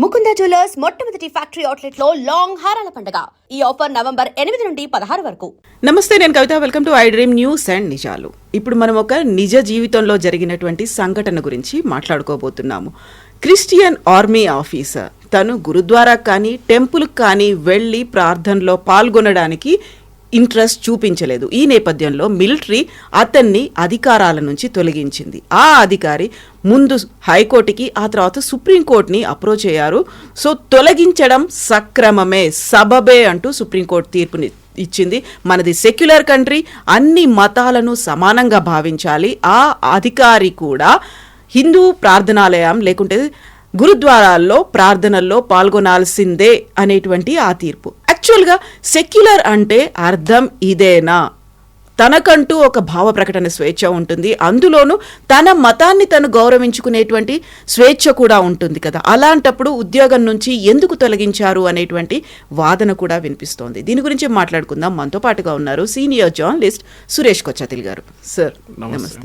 Mukunda jewellers మొట్టమొదటి factory outlet లో long హారాల పండుగ. ఈ ఆఫర్ నవంబర్ 8 నుండి 16 వరకు. నమస్తే, నేను Kavitha. Welcome to iDream news and నిజాలు. ఇప్పుడు మనం ఒక నిజ జీవితంలో జరిగినటువంటి సంఘటన గురించి మాట్లాడుకోబోతున్నాము. క్రిస్టియన్ ఆర్మీ ఆఫీసర్ తను గురుద్వారా కానీ టెంపుల్ కానీ వెళ్ళి ప్రార్థనలో పాల్గొనడానికి ఇంట్రెస్ట్ చూపించలేదు. ఈ నేపథ్యంలో మిలిటరీ అతన్ని అధికారాల నుంచి తొలగించింది. ఆ అధికారి ముందు హైకోర్టుకి, ఆ తర్వాత సుప్రీంకోర్టుని అప్రోచ్ అయ్యారు. సో తొలగించడం సక్రమమే, సబబే అంటూ సుప్రీంకోర్టు తీర్పుని ఇచ్చింది. మనది సెక్యులర్ కంట్రీ, అన్ని మతాలను సమానంగా భావించాలి. ఆ అధికారి కూడా హిందూ ప్రార్థనాలయం లేకుంటే గురుద్వారాల్లో ప్రార్థనల్లో పాల్గొనాల్సిందే అనేటువంటి ఆ తీర్పు. యాక్చువల్గా సెక్యులర్ అంటే అర్థం ఇదేనా? తనకంటూ ఒక భావ ప్రకటన స్వేచ్ఛ ఉంటుంది, అందులోనూ తన మతాన్ని తను గౌరవించుకునేటువంటి స్వేచ్ఛ కూడా ఉంటుంది కదా. అలాంటప్పుడు ఉద్యోగం నుంచి ఎందుకు తొలగించారు అనేటువంటి వాదన కూడా వినిపిస్తోంది. దీని గురించి మాట్లాడుకుందాం. మనతో పాటుగా ఉన్నారు సీనియర్ జర్నలిస్ట్ సురేష్ కొచ్చాతిల్ గారు. సార్ నమస్తే.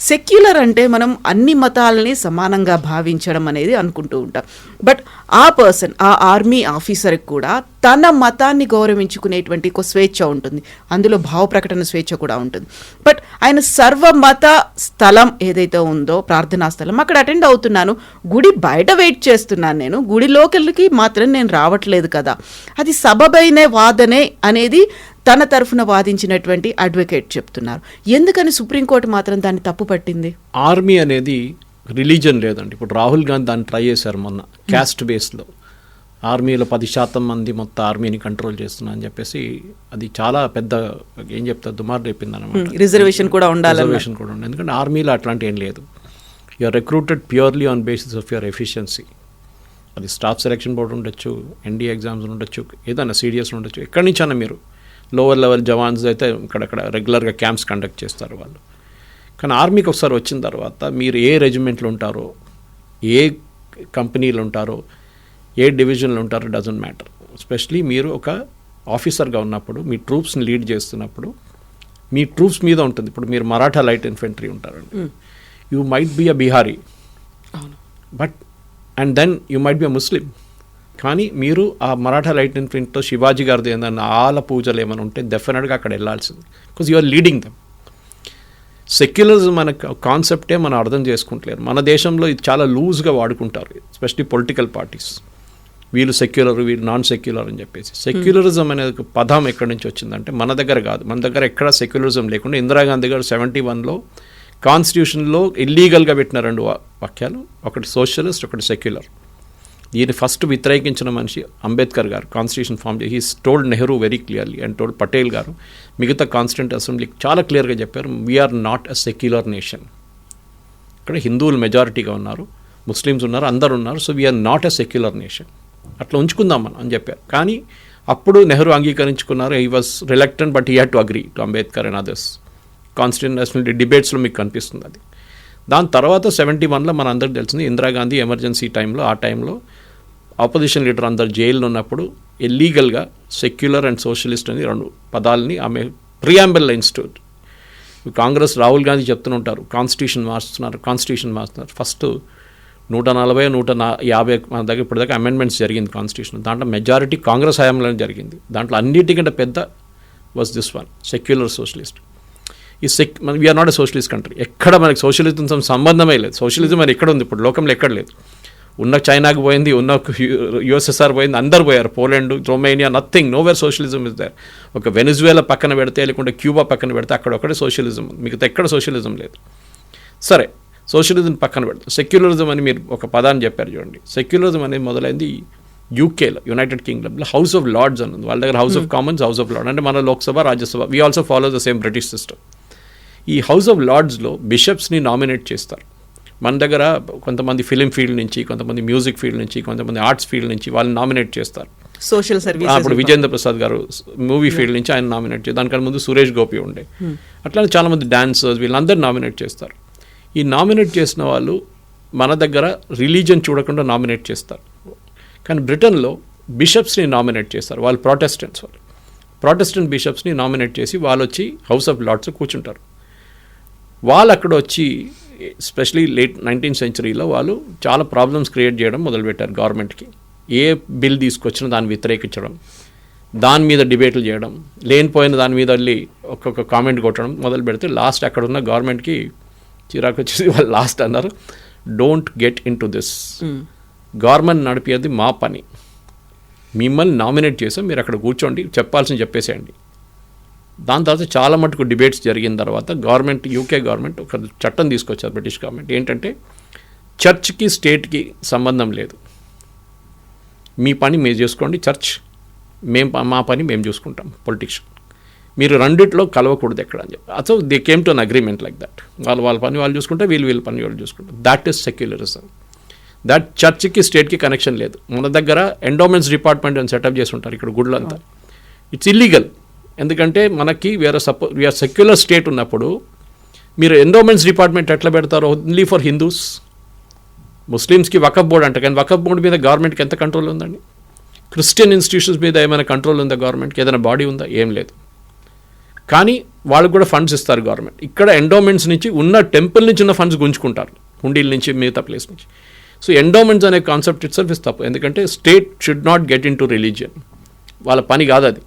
సెక్యులర్ అంటే మనం అన్ని మతాలని సమానంగా భావించడం అనేది అనుకుంటూ ఉంటాం. బట్ ఆ పర్సన్, ఆ ఆర్మీ ఆఫీసర్కి కూడా తన మతాన్ని గౌరవించుకునేటువంటి ఒక స్వేచ్ఛ ఉంటుంది, అందులో భావ ప్రకటన స్వేచ్ఛ కూడా ఉంటుంది. బట్ ఆయన సర్వమత స్థలం ఏదైతే ఉందో, ప్రార్థనా స్థలం, అక్కడ అటెండ్ అవుతున్నాను, గుడి బయట వెయిట్ చేస్తున్నాను, నేను గుడి లోకల్కి మాత్రం నేను రావట్లేదు కదా, అది సబబైన వాదనే అనేది తన తరఫున వాదించినటువంటి అడ్వకేట్ చెప్తున్నారు. ఎందుకని సుప్రీంకోర్టు మాత్రం దాన్ని తప్పు పట్టింది? ఆర్మీ అనేది రిలీజన్ లేదండి. ఇప్పుడు రాహుల్ గాంధీ దాన్ని ట్రై చేశారు మొన్న, క్యాస్ట్ బేస్లో. ఆర్మీలో 10% మంది మొత్తం ఆర్మీని కంట్రోల్ చేస్తున్నా అని చెప్పేసి అది చాలా పెద్ద ఏం చెప్తారు దుమార్ రేపింది అనమాట. రిజర్వేషన్ కూడా ఉండాలి. రిజర్వేషన్ కూడా ఉండాలి, ఎందుకంటే ఆర్మీలో అట్లాంటి ఏం లేదు. You are recruited purely on basis of your efficiency. అది స్టాఫ్ సెలక్షన్ బోర్డు ఉండొచ్చు, ఎన్డీ ఎగ్జామ్స్ ఉండొచ్చు, ఏదైనా సీరియస్ ఉండొచ్చు, ఎక్కడి నుంచైనా మీరు లోవర్ లెవెల్ జవాన్స్ అయితే ఇక్కడక్కడ రెగ్యులర్గా క్యాంప్స్ కండక్ట్ చేస్తారు వాళ్ళు. కానీ ఆర్మీకి ఒకసారి వచ్చిన తర్వాత మీరు ఏ రెజిమెంట్లో ఉంటారో, ఏ కంపెనీలు ఉంటారో, ఏ డివిజన్లో ఉంటారో డజంట్ మ్యాటర్. ఎస్పెషలీ మీరు ఒక ఆఫీసర్గా ఉన్నప్పుడు, మీ ట్రూప్స్ని లీడ్ చేస్తున్నప్పుడు మీ ట్రూప్స్ మీద ఉంటుంది. ఇప్పుడు మీరు మరాఠా లైట్ ఇన్ఫెంట్రీ ఉంటారండి, you might be a Bihari, but and then you might be a Muslim. కానీ మీరు ఆ మరాఠా లైట్ ఇన్ఫెంట్రీతో శివాజీ గారిది ఏదైనా ఆల పూజలు ఏమైనా ఉంటే డెఫినెట్గా అక్కడ వెళ్ళాల్సింది, because you are leading them. Secularism అనే కాన్సెప్టే మనం అర్థం చేసుకుంటలేరు. మన దేశంలో ఇది చాలా లూజ్గా వాడుకుంటారు, ఎస్పెషలీ పొలిటికల్ పార్టీస్. వీళ్ళు సెక్యులర్, వీళ్ళు నాన్ సెక్యులర్ అని చెప్పేసి. సెక్యులరిజం అనేది పదం ఎక్కడి నుంచి వచ్చిందంటే మన దగ్గర కాదు. మన దగ్గర ఎక్కడ సెక్యులరిజం లేకుండా ఇందిరాగాంధీ గారు 71లో కాన్స్టిట్యూషన్లో ఇల్లీగల్గా పెట్టిన 2 వాక్యాలు, ఒకటి సోషలిస్ట్, ఒకటి సెక్యులర్. దీన్ని ఫస్ట్ వ్యతిరేకించిన మనిషి అంబేద్కర్ గారు. కాన్స్టిట్యూషన్ ఫామ్ చేసి he's told Nehru very clearly and told Patel గారు, మిగతా కాన్స్టిట్యూంట్ అసెంబ్లీకి చాలా క్లియర్గా చెప్పారు, we are not a secular nation. ఇక్కడ హిందువులు మెజారిటీగా ఉన్నారు, ముస్లిమ్స్ ఉన్నారు, అందరు ఉన్నారు. So we are not a secular nation, అట్లా ఉంచుకుందాం మనం అని చెప్పారు. కానీ అప్పుడు నెహ్రూ అంగీకరించుకున్నారు. He was reluctant but he had to agree to Ambedkar and others. Constituent assembly డిబేట్స్లో మీకు కనిపిస్తుంది అది. దాని తర్వాత 71లో మన అందరికి తెలిసింది, ఇందిరాగాంధీ ఎమర్జెన్సీ టైంలో, ఆ టైంలో ఆపోజిషన్ లీడర్ అందరు జైల్లో ఉన్నప్పుడు ఇల్లీగల్గా సెక్యులర్ అండ్ సోషలిస్ట్ అని 2 పదాలని ఆమె ప్రియాంబుల్ ఇన్స్టిట్యూట్. కాంగ్రెస్ రాహుల్ గాంధీ చెప్తూనే ఉంటారు, కాన్స్టిట్యూషన్ మార్చుతున్నారు. ఫస్ట్ 140, 150 మన దగ్గర ఇప్పటిదాకా అమెండ్మెంట్స్ జరిగింది కాన్స్టిట్యూషన్. దాంట్లో మెజారిటీ కాంగ్రెస్ హయాంలోనే జరిగింది. దాంట్లో అన్నిటికంటే పెద్ద was this one, secular socialist. ఈ we are not a socialist country. ఎక్కడ మనకి సోషలిజం సంబంధమే లేదు. సోషలిజం అని ఎక్కడ ఉంది? ఇప్పుడు లోకంలో ఎక్కడ లేదు. ఉన్న చైనాకు పోయింది, ఉన్న యుఎస్ఎస్ఆర్ పోయింది, అందరు పోయారు, Poland, Romania, nothing, nowhere socialism is there. ఒక వెనిజువేలా పక్కన పెడితే, లేకుంటే క్యూబా పక్కన పెడితే అక్కడ ఒకటే సోషలిజం, మిగతా ఎక్కడ సోషలిజం లేదు. సరే, సోషలిజం పక్కన పెడతాం. సెక్యులరిజం అని మీరు ఒక పదాన్ని చెప్పారు చూడండి. సెక్యులరిజం అనేది మొదలైంది యూకేలో, యునైటెడ్ కింగ్డమ్లో హౌస్ ఆఫ్ లార్డ్స్ అని ఉంది. వాళ్ళ దగ్గర house of Commons, house of lord, అంటే మన Lok Sabha, Rajya Sabha. We also follow the same British system. ఈ హౌస్ ఆఫ్ లార్డ్స్లో బిషప్స్ని నామినేట్ చేస్తారు. మన దగ్గర కొంతమంది ఫిలిం ఫీల్డ్ నుంచి, కొంతమంది మ్యూజిక్ ఫీల్డ్ నుంచి, కొంతమంది ఆర్ట్స్ ఫీల్డ్ నుంచి వాళ్ళని నామినేట్ చేస్తారు. Social service. ఇప్పుడు విజేంద్ర ప్రసాద్ గారు మూవీ ఫీల్డ్ నుంచి ఆయన నామినేట్ చేస్తారు. దానికన్నా ముందు సురేష్ గోపి ఉండే. అట్లానే చాలామంది డాన్సర్స్, వీళ్ళందరూ నామినేట్ చేస్తారు. ఈ నామినేట్ చేసిన వాళ్ళు మన దగ్గర రిలీజన్ చూడకుండా నామినేట్ చేస్తారు. కానీ బ్రిటన్లో బిషప్స్ని నామినేట్ చేస్తారు. వాళ్ళు ప్రొటెస్టెంట్ బిషప్స్ని నామినేట్ చేసి వాళ్ళు వచ్చి హౌస్ ఆఫ్ లార్డ్స్ కూర్చుంటారు. వాళ్ళు అక్కడ వచ్చి ఎస్పెషలీ లేట్ 19th centuryలో వాళ్ళు చాలా ప్రాబ్లమ్స్ క్రియేట్ చేయడం మొదలుపెట్టారు గవర్నమెంట్కి. ఏ బిల్ తీసుకొచ్చినా దాన్ని వ్యతిరేకించడం, దాని మీద డిబేట్లు చేయడం, లేనిపోయిన దాని మీద వెళ్ళి ఒక్కొక్క కామెంట్ కొట్టడం మొదలు పెడితే లాస్ట్ అక్కడ ఉన్న గవర్నమెంట్కి చిరాకు వచ్చేసి వాళ్ళు లాస్ట్ అన్నారు, don't get in to this. Government నడిపేది మా పని, మిమ్మల్ని నామినేట్ చేసాం, మీరు అక్కడ కూర్చోండి, చెప్పాల్సింది చెప్పేసేయండి. దాని తర్వాత చాలా మటుకు డిబేట్స్ జరిగిన తర్వాత గవర్నమెంట్, యూకే గవర్నమెంట్ ఒక చట్టం తీసుకొచ్చారు, బ్రిటిష్ గవర్నమెంట్. ఏంటంటే చర్చ్కి స్టేట్కి సంబంధం లేదు, మీ పని మీరు చేసుకోండి, చర్చ్ మా పని మేము చూసుకుంటాం, పొలిటిక్స్ మీరు రెండిట్లో కలవకూడదు ఎక్కడ అని చెప్పి. So they came to an agreement like that. వాళ్ళ పని వాళ్ళు చూసుకుంటే వీళ్ళ పని వాళ్ళు చూసుకుంటారు. That is secularism. దట్ చర్చ్కి స్టేట్కి కనెక్షన్ లేదు. మన దగ్గర ఎండోమెంట్స్ డిపార్ట్మెంట్ అని సెటప్ చేసి ఉంటారు ఇక్కడ గుళ్ళంతా. It's illegal. ఎందుకంటే మనకి వీఆర్ సెక్యులర్ స్టేట్ ఉన్నప్పుడు మీరు ఎండోమెంట్స్ డిపార్ట్మెంట్ ఎట్లా పెడతారో, ఓన్లీ ఫర్ హిందూస్. ముస్లిమ్స్కి వకఫ్ బోర్డు అంట, కానీ వకఫ్ బోర్డు మీద గవర్నమెంట్కి ఎంత కంట్రోల్ ఉందండి? క్రిస్టియన్ ఇన్స్టిట్యూషన్స్ మీద ఏమైనా కంట్రోల్ ఉందా గవర్నమెంట్కి? ఏదైనా బాడీ ఉందా? ఏం లేదు. కానీ వాళ్ళకు కూడా ఫండ్స్ ఇస్తారు గవర్నమెంట్. ఇక్కడ ఎండోమెంట్స్ నుంచి ఉన్న టెంపుల్ నుంచి ఉన్న ఫండ్స్ గుంజుకుంటారు, హుండీల నుంచి, మిగతా ప్లేస్ నుంచి. సో ఎండోమెంట్స్ అనే కాన్సెప్ట్ ఇట్ సెల్ఫ్ ఇస్ తప్పు. ఎందుకంటే state should not get in to religion. వాళ్ళ పని కాదు అది.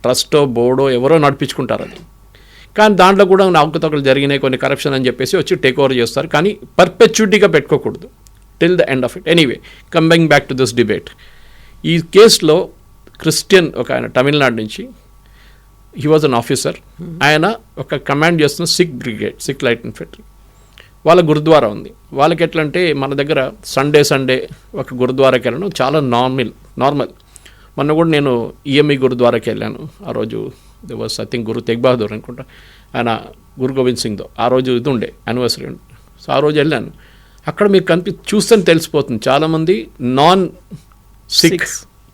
ట్రస్టో బోర్డో ఎవరో నడిపించుకుంటారు అది. కానీ దాంట్లో కూడా అవకతవకలు జరిగినాయి, కొన్ని కరప్షన్ అని చెప్పేసి వచ్చి టేక్ ఓవర్ చేస్తారు. కానీ పర్పెచ్యుటీగా పెట్టుకోకూడదు till the end of it. Anyway, coming back to this debate. ఈ కేసులో క్రిస్టియన్ ఒక ఆయన తమిళనాడు నుంచి, హీ వాజ్ అన్ ఆఫీసర్. ఆయన ఒక కమాండ్ చేస్తున్న Sikh brigade, Sikh light infantry. వాళ్ళ గురుద్వారా ఉంది. వాళ్ళకి ఎట్లా అంటే మన దగ్గర సండే ఒక గురుద్వారాకి వెళ్ళడం చాలా నార్మల్. మొన్న కూడా నేను ఈఎంఈ గురుద్వారాకి వెళ్ళాను. ఆ రోజు ది వాజ్ ఐ థింక్ గురు తెగ్ బహదూర్ అనుకుంటా, ఆయన గురు గోవింద్ సింగ్తో ఆ రోజు ఇది ఉండే యానివర్సరీ ఉండే. సో ఆ రోజు వెళ్ళాను. అక్కడ మీకు చూస్తే తెలిసిపోతుంది, చాలామంది నాన్ సిక్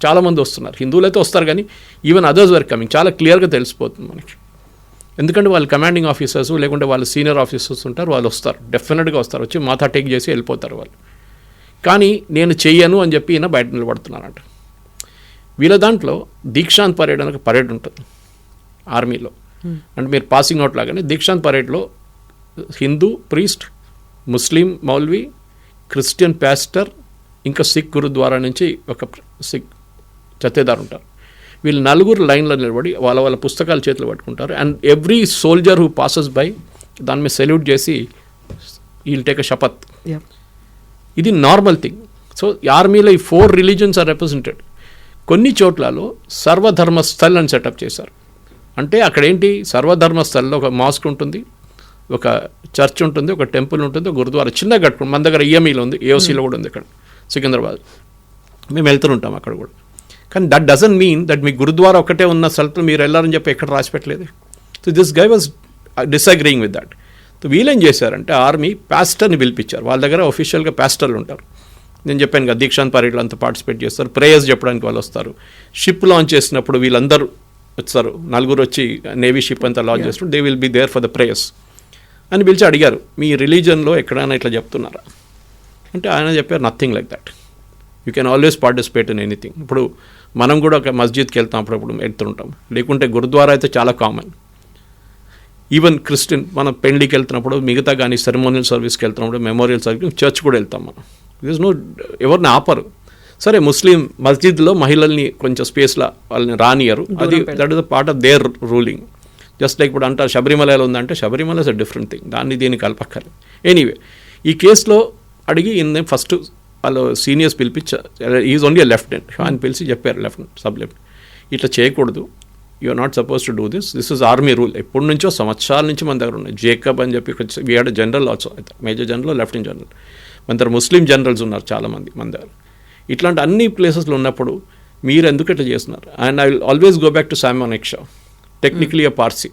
చాలామంది వస్తున్నారు. హిందువులు అయితే వస్తారు, కానీ ఈవెన్ అదర్స్ వర్ కమింగ్. చాలా క్లియర్గా తెలిసిపోతుంది మనకి. ఎందుకంటే వాళ్ళు కమాండింగ్ ఆఫీసర్స్ లేకుంటే వాళ్ళు సీనియర్ ఆఫీసర్స్ ఉంటారు, వాళ్ళు వస్తారు, డెఫినెట్గా వస్తారు, వచ్చి మాథా టేక్ చేసి వెళ్ళిపోతారు వాళ్ళు. కానీ నేను చెయ్యను అని చెప్పి ఈయన బయట నిలబడుతున్నానంట. వీళ్ళ దాంట్లో దీక్షాంత్ పరేడ్ అని ఒక పరేడ్ ఉంటుంది ఆర్మీలో. అంటే మీరు పాసింగ్ అవుట్ లాగానే దీక్షాంత్ పరేడ్లో హిందూ ప్రీస్ట్, ముస్లిం మౌల్వీ, క్రిస్టియన్ పాస్టర్, ఇంకా సిక్ గురుద్వారా నుంచి ఒక సిక్ చత్తేదారు ఉంటారు. వీళ్ళు నలుగురు లైన్లో నిలబడి వాళ్ళ పుస్తకాలు చేతులు పట్టుకుంటారు. And every soldier who passes by దాని మీద సెల్యూట్ చేసి వీల్ టేక్ అ శపత్. ఇది నార్మల్ థింగ్. సో ఆర్మీలో ఈ 4 రిలీజన్స్ ఆర్ రిప్రజెంటెడ్. కొన్ని చోట్లలో సర్వధర్మస్థల్ అని సెటప్ చేశారు. అంటే అక్కడ ఏంటి, సర్వధర్మస్థల్లో ఒక మాస్క్ ఉంటుంది, ఒక చర్చ్ ఉంటుంది, ఒక టెంపుల్ ఉంటుంది, ఒక గురుద్వారా చిన్నగా కట్టుకుంటాం. మన దగ్గర ఈఎంఈలో ఉంది, ఏఓసీలో కూడా ఉంది, ఇక్కడ సికింద్రాబాద్ మేము వెళ్తుంటాం అక్కడ కూడా. కానీ దట్ డజంట్ మీన్ దట్ మీ గురుద్వారా ఒకటే ఉన్న స్థలంలో మీరు వెళ్ళారని చెప్పి ఎక్కడ రాసి పెట్టలేదు. So this guy was disagreeing with that. So వీళ్ళేం చేశారంటే ఆర్మీ పాస్టర్ని పిలిపించారు. వాళ్ళ దగ్గర ఒఫీషియల్గా పాస్టర్లు ఉంటారు. నేను చెప్పాను కదా, దీక్షాంత్ పరేడ్లో అంతా పార్టిసిపేట్ చేస్తారు, ప్రేయర్స్ చెప్పడానికి వాళ్ళు వస్తారు. షిప్ లాంచ్ చేసినప్పుడు వీళ్ళందరూ వచ్చారు, 4 వచ్చి నేవీ షిప్ అంతా లాంచ్ చేస్తారు. They will be there for the prayers అని పిలిచి అడిగారు, మీ రిలీజన్లో ఎక్కడైనా ఇట్లా చెప్తున్నారా అంటే ఆయన చెప్పారు, nothing like that. You can always participate in anything. ఇప్పుడు మనం కూడా ఒక మస్జిద్కి వెళ్తాం, అప్పుడప్పుడు వెళ్తుంటాం. లేకుంటే గురుద్వారా అయితే చాలా కామన్. ఈవెన్ క్రిస్టియన్ మనం పెళ్లికి వెళ్తున్నప్పుడు, మిగతా కానీ సెరమోనియల్ సర్వీస్కి వెళ్తున్నప్పుడు, మెమోరియల్ సర్వీస్, చర్చ్ కూడా వెళ్తాం మనం. దిస్ నో, ఎవరిని ఆపరు. సరే, ముస్లిం మస్జిద్లో మహిళల్ని కొంచెం స్పేస్లో వాళ్ళని రానియరు, అది that is the part of their ruling. Just like ఇప్పుడు అంటారు శబరిమలలో ఉందంటే, Sabarimala is a different thing, దీన్ని కలపక్కర్లేదు. ఎనీవే, ఈ కేసులో అడిగి ఫస్ట్ వాళ్ళు సీనియర్స్ పిలిపించారు. ఈజ్ ఓన్లీ అ లెఫ్టినెంట్ అని పిలిచి చెప్పారు, లెఫ్టినెంట్, సబ్ లెఫ్టినెంట్, ఇట్లా చేయకూడదు, you are not suppose to do this is army rule. ఎప్పటి నుంచో సంవత్సరాల నుంచి మన దగ్గర ఉన్నాయి. జేకబ్ అని చెప్పి we had general also, major general, lieutenant general. మన దగ్గర ముస్లిం జనరల్స్ ఉన్నారు చాలామంది మన దగ్గర. ఇట్లాంటి అన్ని ప్లేసెస్లో ఉన్నప్పుడు మీరు ఎందుకు ఇట్లా చేస్తున్నారు? And I will always go back to Simon ఎక్షా, technically అ పార్సీ,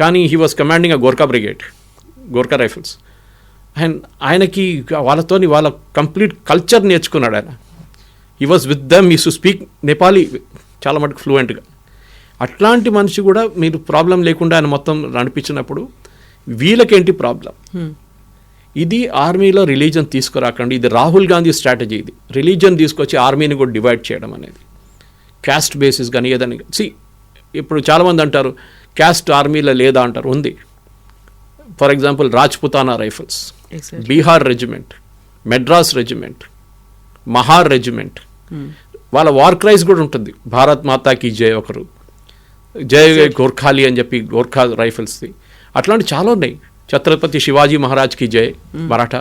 కానీ he was commanding a Gorkha brigade, Gorkha rifles. And ఆయనకి వాళ్ళ కంప్లీట్ కల్చర్ నేర్చుకున్నాడు ఆయన. He was with them, he to speak Nepali చాలా మటుకు ఫ్లూయెంట్గా. అట్లాంటి మనిషి కూడా మీరు ప్రాబ్లం లేకుండా ఆయన మొత్తం నడిపించినప్పుడు వీళ్ళకేంటి ప్రాబ్లం? ఇది ఆర్మీలో రిలీజన్ తీసుకురాకండి. ఇది రాహుల్ గాంధీ స్ట్రాటజీ. ఇది రిలీజన్ తీసుకొచ్చి ఆర్మీని కూడా డివైడ్ చేయడం అనేది, క్యాస్ట్ బేసిస్ కానీ ఏదని. ఇప్పుడు చాలామంది అంటారు క్యాస్ట్ ఆర్మీలో లేదా అంటారు, ఉంది. For example Rajputana rifles, Bihar regiment, Madras regiment, Mahar regiment, వాళ్ళ వార్ క్రైస్ కూడా ఉంటుంది. భారత్ మాతాకి జై ఒకరు, జై గోర్ఖాలి అని చెప్పి గోర్ఖా రైఫిల్స్ది, అట్లాంటి చాలా ఉన్నాయి. ఛత్రపతి శివాజీ మహారాజ్కి జై మరాఠా,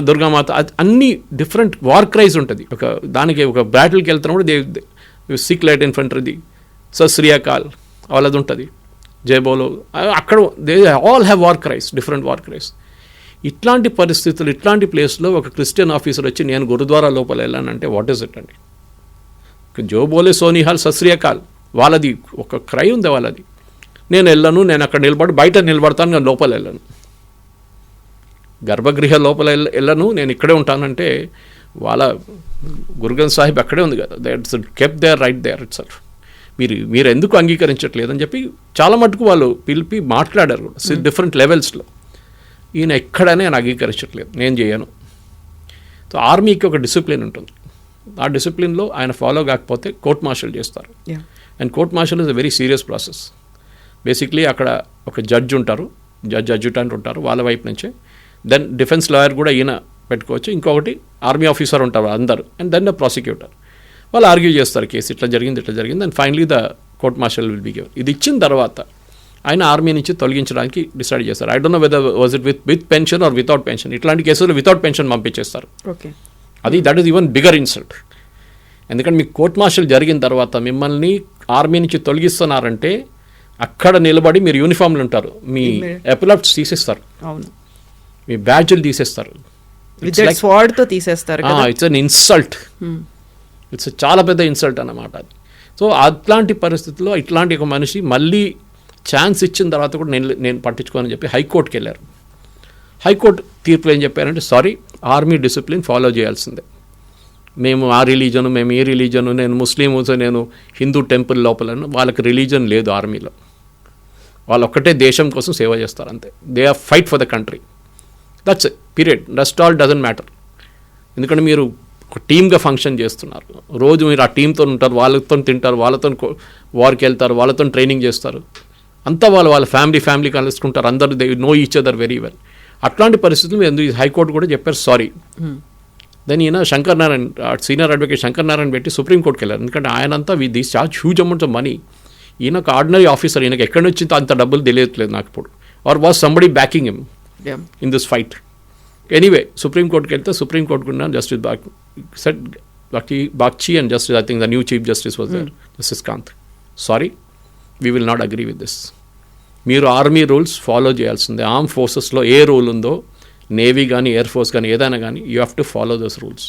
దుర్గామాత, అన్ని డిఫరెంట్ వార్ క్రైస్ ఉంటుంది. దానికి ఒక బ్యాటిల్కి వెళ్తున్నప్పుడు సిక్ లైట్ ఇన్ఫంట్రీది, సశ్రీయకాల్ వాళ్ళది ఉంటుంది, జై బోలో, అక్కడ they all have war క్రైస్, different war క్రైస్. ఇట్లాంటి పరిస్థితులు, ఇట్లాంటి ప్లేస్లో ఒక క్రిస్టియన్ ఆఫీసర్ వచ్చి నేను గురుద్వారా లోపల వెళ్ళానంటే వాట్ ఈస్ ఇట్ అండి? జో బోలే సోనిహాల్ సశ్రీయకాల్ వాళ్ళది ఒక క్రై ఉంది వాళ్ళది. నేను వెళ్ళను, నేను అక్కడ బయట నిలబడతాను, నేను లోపల వెళ్ళను, గర్భగృహ లోపల వెళ్ళను, నేను ఇక్కడే ఉంటానంటే వాళ్ళ గురుగన్ సాహిబ్ అక్కడే ఉంది కదా, that's kept there right there itself. మీరు ఎందుకు అంగీకరించట్లేదు అని చెప్పి చాలా మటుకు వాళ్ళు పిలిపి మాట్లాడారు డిఫరెంట్ లెవెల్స్లో. ఈయన ఎక్కడనే ఆయన అంగీకరించట్లేదు, నేను చేయను. సో ఆర్మీకి ఒక డిసిప్లిన్ ఉంటుంది, ఆ డిసిప్లిన్లో ఆయన ఫాలో కాకపోతే కోర్ట్ మార్షల్ చేస్తారు. And court martial is a very serious process. Basically అక్కడ ఒక జడ్జ్ ఉంటారు, అడ్జుటెంట్ ఉంటారు వాళ్ళ వైపు నుంచే, దెన్ డిఫెన్స్ లాయర్ కూడా ఈయన పెట్టుకోవచ్చు, ఇంకొకటి ఆర్మీ ఆఫీసర్ ఉంటారు అందరు, అండ్ దెన్ ద ప్రాసిక్యూటర్. వాళ్ళు ఆర్గ్యూ చేస్తారు కేసు ఇట్లా జరిగింది and finally the court martial will be given. ఇది ఇచ్చిన తర్వాత ఆయన ఆర్మీ నుంచి తొలగించడానికి డిసైడ్ చేస్తారు. I don't know whether was it with pension or without pension. ఇట్లాంటి కేసులు వితౌట్ పెన్షన్ పంపించేస్తారు. That is even bigger insult. ఎందుకంటే మీకు కోర్ట్ మార్షల్ జరిగిన తర్వాత మిమ్మల్ని ఆర్మీ నుంచి తొలగిస్తున్నారంటే అక్కడ నిలబడి మీరు యూనిఫామ్లు ఉంటారు, మీ ఎపిలప్స్ తీసేస్తారు, మీ బ్యాడ్జ్లు తీసేస్తారు, ఇట్స్ అన్ ఇన్సల్ట్, ఇట్స్ చాలా పెద్ద ఇన్సల్ట్ అన్నమాట అది. సో అట్లాంటి పరిస్థితుల్లో ఇట్లాంటి ఒక మనిషి మళ్ళీ ఛాన్స్ ఇచ్చిన తర్వాత కూడా నేను పట్టించుకోనని చెప్పి హైకోర్టుకి వెళ్ళారు. హైకోర్టు తీర్పులు ఏం చెప్పారంటే, సారీ, ఆర్మీ డిసిప్లిన్ ఫాలో చేయాల్సిందే, మేము ఆ రిలీజను, మేము ఈ రిలీజను, నేను ముస్లిమ్స్, నేను హిందూ టెంపుల్ లోపల, వాళ్ళకి రిలీజన్ లేదు ఆర్మీలో, వాళ్ళు ఒక్కటే దేశం కోసం సేవ చేస్తారు అంతే. They are fight for the country, that's period, that's all, doesn't matter. ఎందుకంటే మీరు ఒక టీమ్గా ఫంక్షన్ చేస్తున్నారు, రోజు మీరు ఆ టీంతో ఉంటారు, వాళ్ళతో తింటారు, వాళ్ళతో వార్కి వెళ్తారు, వాళ్ళతో ట్రైనింగ్ చేస్తారు, అంతా వాళ్ళ ఫ్యామిలీ కలుసుకుంటారు, అందరూ they know each other very well. అట్లాంటి పరిస్థితులు ఎందుకు హైకోర్టు కూడా చెప్పారు సారీ. దెన్ ఈయన శంకర్ నారాయణ్, సీనియర్ అడ్వకేట్ శంకర్ నారాయణ్ పెట్టి సుప్రీంకోర్టుకి వెళ్ళారు. ఎందుకంటే ఆయనంతా these charge huge amounts of money. ఈయన ఒక ఆర్డినరీ ఆఫీసర్, ఈయనకి ఎక్కడి నుంచి అంత డబ్బులు తెలియట్లేదు నాకు ఇప్పుడు, or was somebody backing him in this fight. Anyway సుప్రీంకోర్టుకి వెళ్తే సుప్రీంకోర్టుకున్న justice Bagchi and justice, I think the new chief justice was there, justice Kant, sorry, we will not agree with this. మీరు ఆర్మీ రూల్స్ ఫాలో చేయాల్సిందే. Arm ఫోర్సెస్లో ఏ rule ఉందో, navy కానీ air force కానీ ఏదైనా కానీ, you have to follow those rules.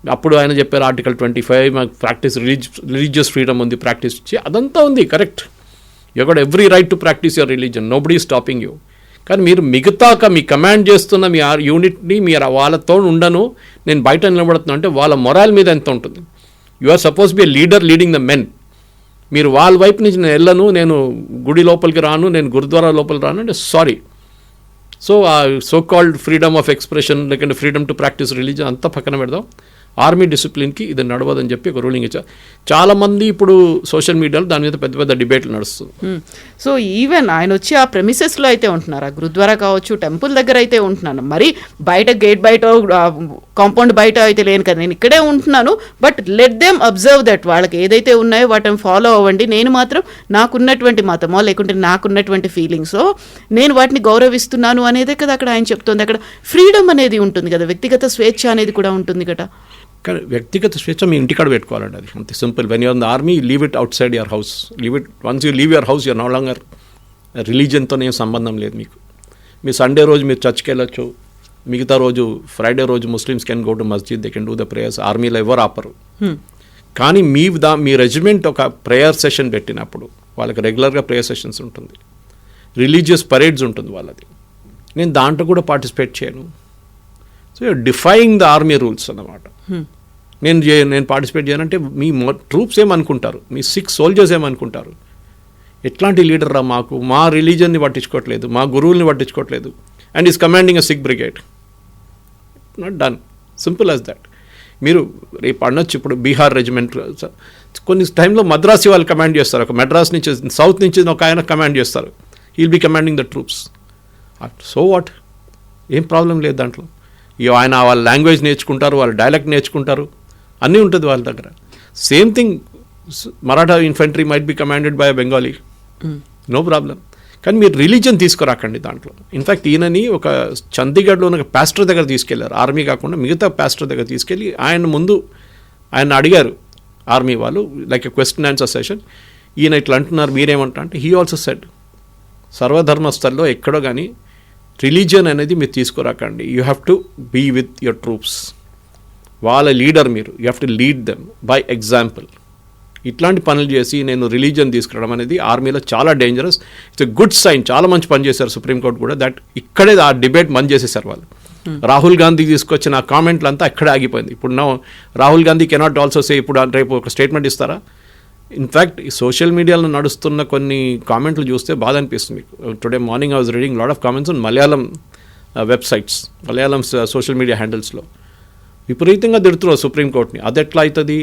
అప్పుడు ఆయన చెప్పారు ఆర్టికల్ 25 మాకు ప్రాక్టీస్ రిలీజియస్ ఫ్రీడమ్ ఉంది, ప్రాక్టీస్ అదంతా ఉంది, correct. You got every right to practice your religion, nobody stopping you. కానీ మీరు మిగతాక మీ కమాండ్ చేస్తున్న మీ యూనిట్ని మీరు వాళ్ళతో ఉండను, నేను బయట నిలబడుతున్నా అంటే వాళ్ళ మొరాల్ మీద ఎంత ఉంటుంది. You are suppose be a leader leading the men. మీరు వాళ్ళ వైపు నుంచి నేను వెళ్ళను, నేను గుడి లోపలికి రాను, నేను గురుద్వారా లోపలికి రాను అంటే సారీ. సో ఆ so called freedom of expression, లేకుంటే ఫ్రీడమ్ టు ప్రాక్టీస్ రిలీజన్ అంతా పక్కన పెడదాం, ఆర్మీ డిసిప్లిన్కి ఇది నడవదని చెప్పి ఒక రూలింగ్ ఇచ్చారు. చాలామంది ఇప్పుడు సోషల్ మీడియాలో దాని మీద పెద్ద పెద్ద డిబేట్లు నడుస్తుంది. సో ఈవెన్ ఆయన వచ్చి ఆ ప్రెమిసెస్లో అయితే ఉంటున్నారు, ఆ గురుద్వారా కావచ్చు, టెంపుల్ దగ్గర అయితే ఉంటున్నాను, మరి బయట గేట్ బయట కాంపౌండ్ బయట అయితే లేను కదా, నేను ఇక్కడే ఉంటున్నాను. But let them observe that, వాళ్ళకి ఏదైతే ఉన్నాయో వాటిని ఫాలో అవ్వండి. నేను మాత్రం నాకున్నటువంటి మతమో లేకుంటే నాకున్నటువంటి ఫీలింగ్సో నేను వాటిని గౌరవిస్తున్నాను అనేదే కదా అక్కడ ఆయన చెప్తుంది. అక్కడ ఫ్రీడమ్ అనేది ఉంటుంది కదా, వ్యక్తిగత స్వేచ్ఛ అనేది కూడా ఉంటుంది కదా. కానీ వ్యక్తిగత స్వేచ్ఛ మీ ఇంటికాడ పెట్టుకోవాలండి, అది అంతే simple. When you're in the army, leave it outside your house, leave it. Once you leave your house, you're no longer, రిలీజన్తో ఏం సంబంధం లేదు మీకు. మీ సండే రోజు మీరు చర్చ్కి వెళ్ళొచ్చు, మిగతా రోజు ఫ్రైడే రోజు Muslims can go to masjid, they can do the prayers. ఆర్మీలో ఎవరు ఆపరు. కానీ మీ రెజిమెంట్ ఒక ప్రేయర్ సెషన్ పెట్టినప్పుడు వాళ్ళకి రెగ్యులర్గా ప్రేయర్ సెషన్స్ ఉంటుంది, రిలీజియస్ పరేడ్స్ ఉంటుంది వాళ్ళది, నేను దాంట్లో కూడా పార్టిసిపేట్ చేయను. So you're defying the army rules అన్నమాట. నేను పార్టిసిపేట్ చేయనంటే మీ ట్రూప్స్ ఏమనుకుంటారు, మీ 6 సోల్జర్స్ ఏమనుకుంటారు, ఎట్లాంటి లీడర్ రా, మాకు మా రిలీజన్ని పట్టించుకోవట్లేదు, మా గురువుల్ని పట్టించుకోవట్లేదు, and is commanding a Sikh brigade. Not done, simple as that. మీరు రేపు అనొచ్చు, ఇప్పుడు బీహార్ రెజిమెంట్ కొన్ని టైంలో మద్రాసి వాళ్ళు కమాండ్ చేస్తారు, ఒక మెడ్రాస్ నుంచి సౌత్ నుంచి ఒక ఆయన కమాండ్ చేస్తారు, he'll be commanding the troops. So what, ఏం ప్రాబ్లం లేదు దాంట్లో. ఆయన వాళ్ళ లాంగ్వేజ్ నేర్చుకుంటారు, వాళ్ళ డైలెక్ట్ నేర్చుకుంటారు, అన్నీ ఉంటుంది వాళ్ళ దగ్గర. Same thing Maratha infantry might be commanded by Bengali, no problem. కానీ మీరు రిలీజియన్ తీసుకురాకండి దాంట్లో. ఇన్ఫ్యాక్ట్ ఈయనని ఒక చండీగఢ్లో ఉన్న పాస్టర్ దగ్గర తీసుకెళ్లారు, ఆర్మీ కాకుండా మిగతా పాస్టర్ దగ్గర తీసుకెళ్ళి ఆయన అడిగారు ఆర్మీ వాళ్ళు, like a question answer session. ఈయన ఇట్లా అంటున్నారు, మీరేమంటారు అంటే హీ ఆల్సో సెడ్ సర్వధర్మస్థల్లో ఎక్కడో కానీ రిలీజియన్ అనేది మీరు తీసుకురాకండి, you have to be with your troops. వాళ్ళ లీడర్ మీరు, you have to lead them by example. ఇట్లాంటి పనులు చేసి నేను రిలీజియన్ తీసుకురావడం అనేది ఆర్మీలో చాలా dangerous. It's a good sign. చాలా మంచి పని చేశారు సుప్రీంకోర్టు కూడా, దట్ ఇక్కడే ఆ డిబేట్ బంద్ చేసేసారు వాళ్ళు. రాహుల్ గాంధీ తీసుకొచ్చిన కామెంట్లు అంతా అక్కడే ఆగిపోయింది. ఇప్పుడు Rahul Gandhi cannot also say, ఇప్పుడు రేపు ఒక స్టేట్మెంట్ ఇస్తారా? ఇన్ఫ్యాక్ట్ ఈ సోషల్ మీడియాలో నడుస్తున్న కొన్ని కామెంట్లు చూస్తే బాధ అనిపిస్తుంది మీకు. Today morning I was reading lot of comments on Malayalam websites, Malayalam social media హ్యాండిల్స్లో విపరీతంగా తిడుతున్నారు సుప్రీంకోర్టుని. అది ఎట్లా అవుతుంది,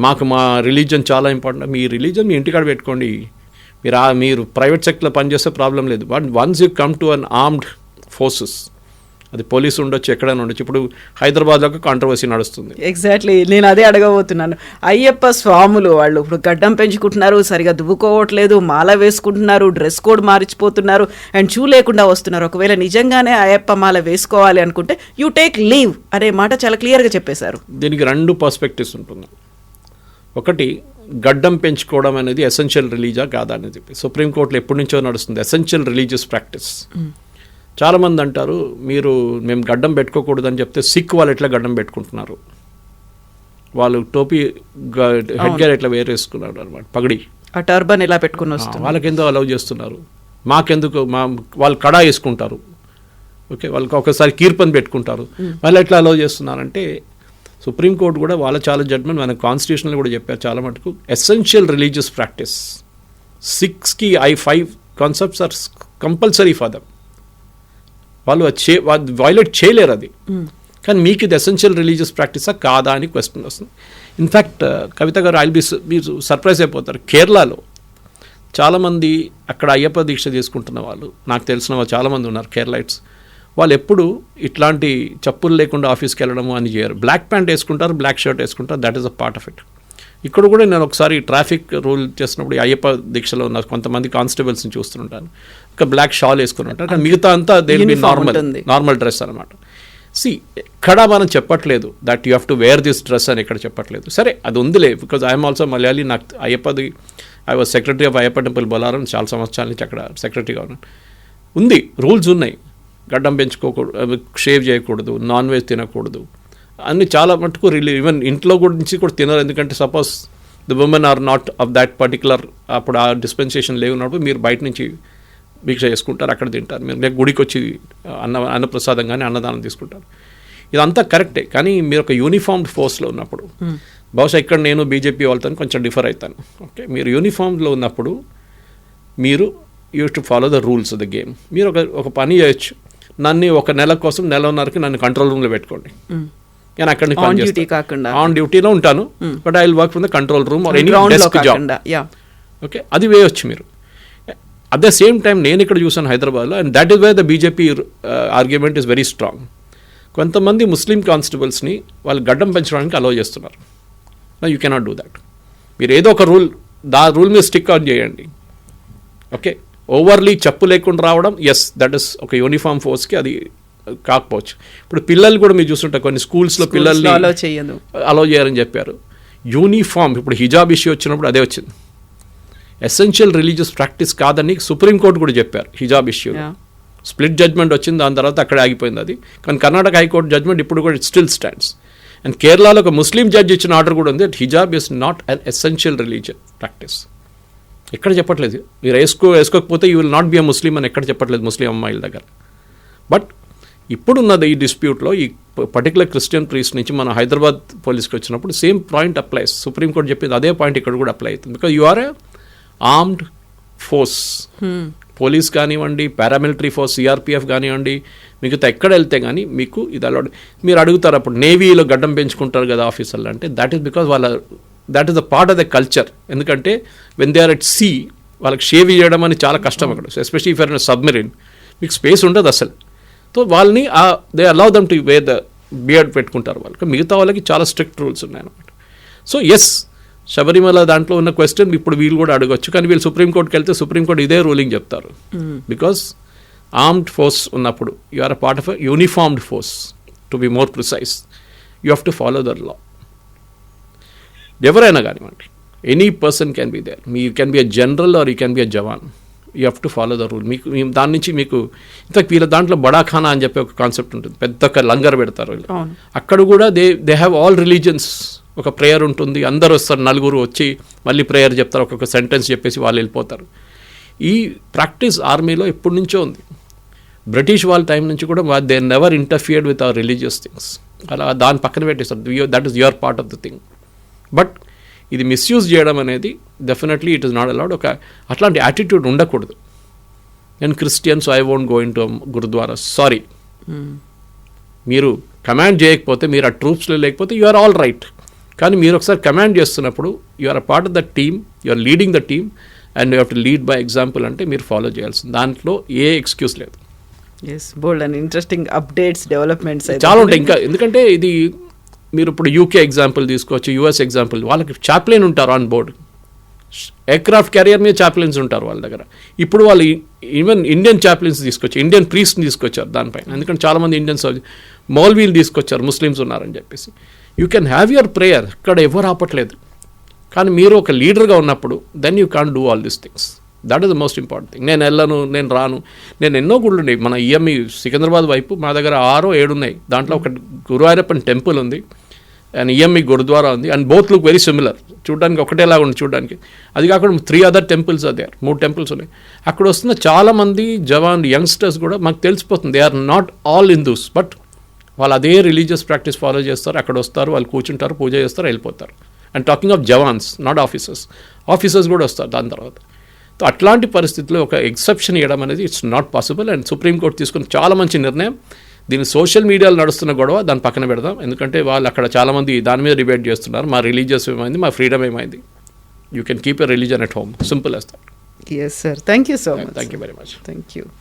మా రిలీజన్ చాలా ఇంపార్టెంట్. మీ రిలీజన్ మీ ఇంటికాడ పెట్టుకోండి, మీరు ప్రైవేట్ సెక్టర్లో పనిచేస్తే ప్రాబ్లం లేదు. But once you come to an armed forces, అది పోలీసు ఉండొచ్చు, ఎక్కడైనా ఉండొచ్చు. ఇప్పుడు హైదరాబాద్లో ఒక కాంట్రవర్సీ నడుస్తుంది. ఎగ్జాక్ట్లీ, నేను అదే అడగబోతున్నాను. అయ్యప్ప స్వాములు వాళ్ళు ఇప్పుడు గడ్డం పెంచుకుంటున్నారు, సరిగా దువ్వుకోవట్లేదు, మాల వేసుకుంటున్నారు, డ్రెస్ కోడ్ మార్చిపోతున్నారు, అండ్ షూ లేకుండా వస్తున్నారు. ఒకవేళ నిజంగానే అయ్యప్ప మాల వేసుకోవాలి అనుకుంటే యూ టేక్ లీవ్ అనే మాట చాలా క్లియర్గా చెప్పేశారు. దీనికి 2 పర్స్పెక్టివ్స్ ఉంటుంది. ఒకటి, గడ్డం పెంచుకోవడం అనేది ఎసెన్షియల్ రిలీజా కాదా అని చెప్పి సుప్రీంకోర్టులో ఎప్పటి నుంచో నడుస్తుంది, ఎసెన్షియల్ రిలీజియస్ ప్రాక్టీస్. చాలామంది అంటారు మేము గడ్డం పెట్టుకోకూడదని చెప్తే సిక్ వాళ్ళు ఎట్లా గడ్డం పెట్టుకుంటున్నారు, వాళ్ళు టోపీ హెడ్ గేర్ ఎట్లా వేరేసుకున్నారు అనమాట, పగడి ఆ టర్బన్ ఎలా పెట్టుకుని వస్తారు, వాళ్ళకెందుకు అలౌ చేస్తున్నారు, మాకెందుకు, వాళ్ళు కడా వేసుకుంటారు, ఓకే, వాళ్ళకి ఒకసారి కీర్పన్ పెట్టుకుంటారు, వాళ్ళు ఎట్లా అలౌ చేస్తున్నారంటే సుప్రీంకోర్టు కూడా వాళ్ళ చాలా జడ్జ్మెంట్ మన కాన్స్టిట్యూషన్లో కూడా చెప్పారు చాలా మటుకు. ఎసెన్షియల్ రిలీజియస్ ప్రాక్టీస్ 6కి 5 concepts are compulsory for them. వాళ్ళు వైలేట్ చేయలేరు అది. కానీ మీకు ఇది ఎసెన్షియల్ రిలీజియస్ ప్రాక్టీసా కాదా అని క్వశ్చన్ వస్తుంది. ఇన్ఫ్యాక్ట్ కవిత గారు మీరు సర్ప్రైజ్ అయిపోతారు, కేరళలో చాలామంది అక్కడ అయ్యప్ప దీక్ష తీసుకుంటున్న వాళ్ళు, నాకు తెలిసిన వాళ్ళు చాలామంది ఉన్నారు కేరళైట్స్. వాళ్ళు ఎప్పుడు ఇట్లాంటి చెప్పులు లేకుండా ఆఫీస్కి వెళ్ళడము అని చేయరు. బ్లాక్ ప్యాంట్ వేసుకుంటారు, బ్లాక్ షర్ట్ వేసుకుంటారు, that is a part of it. ఇక్కడ కూడా నేను ఒకసారి ట్రాఫిక్ రూల్ చేసినప్పుడు అయ్యప్ప దీక్షలో ఉన్న కొంతమంది కానిస్టేబుల్స్ని చూస్తుంటాను, ఒక బ్లాక్ షాల్ వేసుకుని ఉంటారు, కానీ మిగతా అంతా దేని నార్మల్ డ్రెస్ అనమాట. ఎక్కడ మనం చెప్పట్లేదు that you have to wear this dress అని ఎక్కడ చెప్పట్లేదు. సరే అది ఉందిలే, బికాజ్ ఐఎమ్ ఆల్సో మలయాళీ. నాకు అయ్యప్పది I was secretary of Ayyappa temple Bolarum, చాలా సంవత్సరాల నుంచి అక్కడ సెక్రటరీగా ఉన్నాను. ఉంది, రూల్స్ ఉన్నాయి. గడ్డం పెంచుకోకూడదు, షేవ్ చేయకూడదు, నాన్ వెజ్ తినకూడదు, అన్నీ చాలా మటుకు ఈవెన్ ఇంట్లో గురించి కూడా తినరు. ఎందుకంటే suppose the women are not of that particular, అప్పుడు ఆ డిస్పెన్సేషన్ లేవున్నప్పుడు మీరు బయట నుంచి భిక్ష చేసుకుంటారు, అక్కడ తింటారు. మీరు గుడికి వచ్చి అన్నప్రసాదం కానీ అన్నదానం తీసుకుంటారు. ఇదంతా కరెక్టే. కానీ మీరు ఒక యూనిఫామ్డ్ ఫోర్స్లో ఉన్నప్పుడు, బహుశా ఇక్కడ నేను బీజేపీ వాళ్ళతో కొంచెం డిఫర్ అవుతాను. ఓకే, మీరు యూనిఫామ్లో ఉన్నప్పుడు మీరు you to follow the rules of the game. మీరు ఒక పని చేయొచ్చు, నన్ను ఒక నెల కోసం 1.5 నెలకి కంట్రోల్ రూమ్లో పెట్టుకోండి, నేను అక్కడ ఆన్ డ్యూటీలో ఉంటాను, but I will work from the control room or any desk job. Okay, అది వేయొచ్చు మీరు. అట్ ద సేమ్ టైం నేను ఇక్కడ చూసాను హైదరాబాద్లో, and that is where the BJP argument is very strong. కొంతమంది ముస్లిం కానిస్టేబుల్స్ని వాళ్ళు గడ్డం పెంచడానికి అలౌ చేస్తున్నారు. You cannot do that. మీరు ఏదో ఒక రూల్ మీద స్టిక్ ఆన్ చేయండి. ఓకే, ఓవర్లీ చెప్పు లేకుండా రావడం, ఎస్ దట్ ఇస్ ఒక యూనిఫామ్ ఫోర్స్కి అది కాకపోవచ్చు. ఇప్పుడు పిల్లలు కూడా మీరు చూస్తుంటారు కొన్ని స్కూల్స్లో పిల్లల్ని అలౌ చేయాలని చెప్పారు. యూనిఫామ్, ఇప్పుడు హిజాబ్ ఇష్యూ వచ్చినప్పుడు అదే వచ్చింది. ఎసెన్షియల్ రిలీజియస్ ప్రాక్టీస్ కాదని సుప్రీంకోర్టు కూడా చెప్పారు హిజాబ్ ఇష్యూ. స్ప్లిట్ జడ్జ్మెంట్ వచ్చింది, దాని తర్వాత అక్కడే ఆగిపోయింది అది. కానీ కర్ణాటక హైకోర్టు జడ్జ్మెంట్ ఇప్పుడు కూడా ఇట్ స్టిల్ స్టాండ్స్. అండ్ కేరళలో ఒక ముస్లిం జడ్జి ఇచ్చిన ఆర్డర్ కూడా ఉంది that hijab is not an essential religion practice. ఎక్కడ చెప్పట్లేదు, మీరు వేసుకోకపోతే you will not be a Muslim అని ఎక్కడ చెప్పట్లేదు ముస్లిం అమ్మాయిల దగ్గర. బట్ ఇప్పుడున్నది ఈ డిస్ప్యూట్లో ఈ పర్టికులర్ క్రిస్టియన్ ప్రీస్ట్ నుంచి మన హైదరాబాద్ పోలీస్కి వచ్చినప్పుడు సేమ్ పాయింట్ అప్లైస్. సుప్రీంకోర్టు చెప్పింది అదే పాయింట్ ఇక్కడ కూడా అప్లై అవుతుంది. Because you are a armed force. Police కానివ్వండి, పారామిలిటరీ ఫోర్స్, సిఆర్పిఎఫ్ కానివ్వండి, మిగతా ఎక్కడ వెళ్తే కానీ మీకు ఇది అలౌడ్. మీరు అడుగుతారు అప్పుడు నేవీలో గడ్డం పెంచుకుంటారు కదా ఆఫీసర్లు అంటే, that is because that is the part of the culture. ఎందుకంటే when they are at sea వాళ్ళకి షేవ్ చేయడం అని చాలా కష్టం అక్కడ, especially if are in submarine, మీకు స్పేస్ ఉండదు అసలు. సో వాళ్ళని they allow them to wear the beard పెట్టుకుంటారు వాళ్ళు. మిగతా వాళ్ళకి చాలా స్ట్రిక్ట్ రూల్స్ ఉన్నాయన్నమాట. సో ఎస్, శబరిమల దాంట్లో ఉన్న క్వశ్చన్ ఇప్పుడు వీళ్ళు కూడా అడగొచ్చు, కానీ వీళ్ళు సుప్రీంకోర్టుకి వెళ్తే సుప్రీంకోర్టు ఇదే రూలింగ్ చెప్తారు. బికాస్ ఆర్మ్డ్ ఫోర్స్ ఉన్నప్పుడు you are a part of a uniformed force, to be more precise, you have to follow the law. ఎవరైనా కానివ్వండి, any person can be there. మీ can be a general or you can be a jawan, you have to follow the rule. మీకు దాని నుంచి మీకు ఇంతకు వీళ్ళ దాంట్లో బడాఖానా అని చెప్పి ఒక కాన్సెప్ట్ ఉంటుంది, పెద్ద ఒక లంగర్ పెడతారు వీళ్ళు. అక్కడ కూడా దే హ్యావ్ ఆల్ రిలీజియన్స్. ఒక ప్రేయర్ ఉంటుంది, అందరు వస్తారు, నలుగురు వచ్చి మళ్ళీ ప్రేయర్ చెప్తారు, ఒక్కొక్క సెంటెన్స్ చెప్పేసి వాళ్ళు వెళ్ళిపోతారు. ఈ ప్రాక్టీస్ ఆర్మీలో ఎప్పటి నుంచో ఉంది. బ్రిటిష్ వాళ్ళ టైం నుంచి కూడా they never interfered with our religious things. అలా దాన్ని పక్కన పెట్టేస్తారు, that is your part of the thing. But ఇది మిస్యూజ్ చేయడం అనేది definitely it is not allowed. ఒక అట్లాంటి యాటిట్యూడ్ ఉండకూడదు. నేను Christian, so I won't go into gurdwara. Sorry, మీరు కమాండ్ చేయకపోతే, మీరు ఆ ట్రూప్స్లో లేకపోతే యు ఆర్ ఆల్ రైట్. కానీ మీరు ఒకసారి కమాండ్ చేస్తున్నప్పుడు you are a part of the team, you are leading the team and you have to lead by example. అంటే మీరు ఫాలో చేయాల్సింది, దాంట్లో ఏ ఎక్స్క్యూజ్ లేదు. Yes, bold and interesting updates, developments చాలా ఉంటాయి ఇంకా. ఎందుకంటే ఇది మీరు ఇప్పుడు యూకే ఎగ్జాంపుల్ తీసుకోవచ్చు, యూఎస్ ఎగ్జాంపుల్. వాళ్ళకి చాప్లైన్ ఉంటారు ఆన్ బోర్డ్, ఎయిర్క్రాఫ్ట్ క్యారియర్ మీద చాప్లైన్స్ ఉంటారు వాళ్ళ దగ్గర. ఇప్పుడు వాళ్ళు ఈవెన్ ఇండియన్ చాప్లైన్స్ తీసుకొచ్చారు, ఇండియన్ ప్రీస్ట్ని తీసుకొచ్చారు దానిపైన. ఎందుకంటే చాలామంది ఇండియన్స్ మౌల్వీలు తీసుకొచ్చారు, ముస్లిమ్స్ ఉన్నారని చెప్పేసి. You can have your prayer, ఇక్కడ ఎవరు ఆపట్లేదు. కానీ మీరు ఒక లీడర్గా ఉన్నప్పుడు then you can't do all these things. That is the most important thing. నేను వెళ్ళను, నేను రాను. నేను ఎన్నో గుళ్ళు ఉన్నాయి మన ఈఎంఈ సికింద్రాబాద్ వైపు, మా దగ్గర 6 or 7 ఉన్నాయి. దాంట్లో ఒక గురువాయూరప్పన్ టెంపుల్ ఉంది అండ్ ఈఎంఈ గురుద్వారా ఉంది. And both look very similar, చూడడానికి ఒకటేలాగా ఉంది చూడడానికి. అది కాకుండా 3 other temples are there, 3 temples ఉన్నాయి. అక్కడ వస్తున్న చాలామంది జవాన్ యంగ్స్టర్స్ కూడా మాకు తెలిసిపోతుంది, they are not all Hindus, but వాళ్ళు అదే రిలీజియస్ ప్రాక్టీస్ ఫాలో చేస్తారు. అక్కడ వస్తారు, వాళ్ళు కూర్చుంటారు, పూజ చేస్తారు, వెళ్ళిపోతారు. And talking of jawans, not officers కూడా వస్తారు దాని తర్వాత. సో అట్లాంటి పరిస్థితుల్లో ఒక ఎక్సెప్షన్ ఇవ్వడం అనేది it's not possible. And supreme court తీసుకున్న చాలా మంచి నిర్ణయం. దీన్ని సోషల్ మీడియాలో నడుస్తున్న గొడవ దాన్ని పక్కన పెడదాం, ఎందుకంటే వాళ్ళు అక్కడ చాలామంది దాని మీద డిబేట్ చేస్తున్నారు. మా రిలీజియస్ ఏమైంది, మా ఫ్రీడమ్ ఏమైంది. You can keep a religion at home, simple as that. Yes sir, thank you so much. Thank you very much. Thank you.